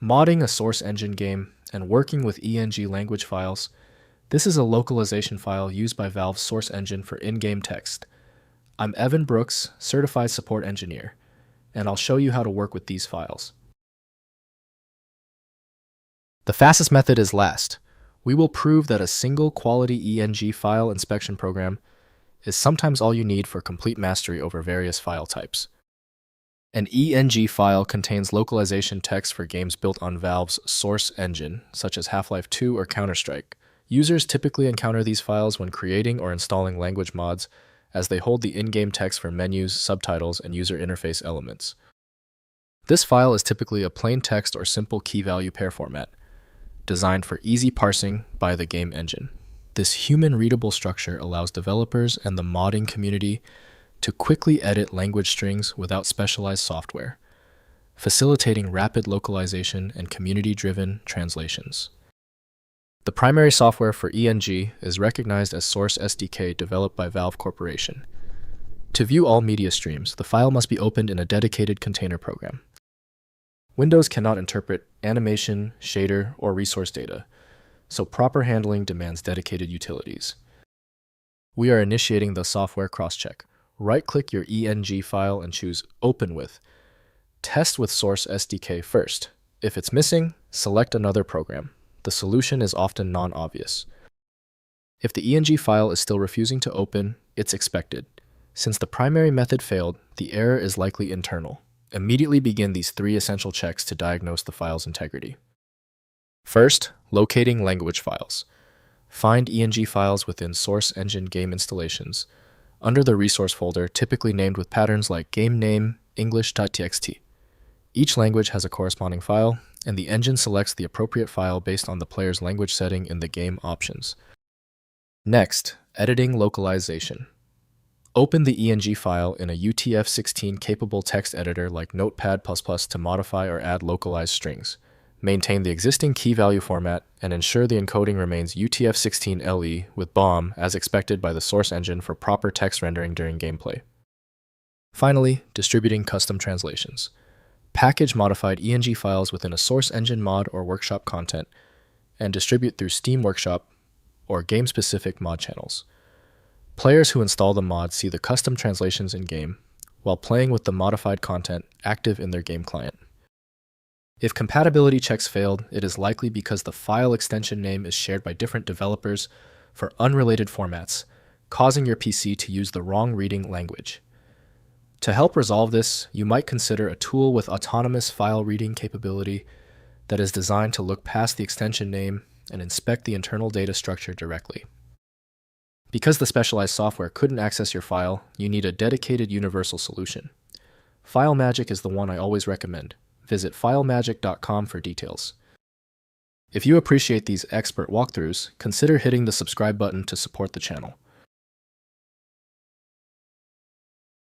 Modding a source engine game and working with ENG language files. This is a localization file used by Valve's source engine for in-game text. I'm Evan Brooks, Certified Support Engineer, and I'll show you how to work with these files. The fastest method is last. We will prove that a single quality ENG file inspection program is sometimes all you need for complete mastery over various file types. An ENG file contains localization text for games built on Valve's source engine, such as Half-Life 2 or Counter-Strike. Users typically encounter these files when creating or installing language mods, as they hold the in-game text for menus, subtitles, and user interface elements. This file is typically a plain text or simple key-value pair format, designed for easy parsing by the game engine. This human-readable structure allows developers and the modding community to quickly edit language strings without specialized software, facilitating rapid localization and community-driven translations. The primary software for ENG is recognized as Source SDK developed by Valve Corporation. To view all media streams, the file must be opened in a dedicated container program. Windows cannot interpret animation, shader, or resource data, so proper handling demands dedicated utilities. We are initiating the software cross-check. Right-click your ENG file and choose Open With. Test with Source SDK first. If it's missing, select another program. The solution is often non-obvious. If the ENG file is still refusing to open, it's expected. Since the primary method failed, the error is likely internal. Immediately begin these 3 essential checks to diagnose the file's integrity. First, locating language files. Find ENG files within Source Engine game installations, under the resource folder typically named with patterns like game name, English.txt. Each language has a corresponding file, and the engine selects the appropriate file based on the player's language setting in the game options. Next, editing localization. Open the ENG file in a UTF-16 capable text editor like Notepad++ to modify or add localized strings. Maintain the existing key-value format and ensure the encoding remains UTF-16 LE with BOM as expected by the source engine for proper text rendering during gameplay. Finally, distributing custom translations. Package modified ENG files within a source engine mod or workshop content and distribute through Steam Workshop or game-specific mod channels. Players who install the mod see the custom translations in-game, while playing with the modified content active in their game client. If compatibility checks failed, it is likely because the file extension name is shared by different developers for unrelated formats, causing your PC to use the wrong reading language. To help resolve this, you might consider a tool with autonomous file reading capability that is designed to look past the extension name and inspect the internal data structure directly. Because the specialized software couldn't access your file, you need a dedicated universal solution. FileMagick is the one I always recommend. Visit filemagick.com for details. If you appreciate these expert walkthroughs, consider hitting the subscribe button to support the channel.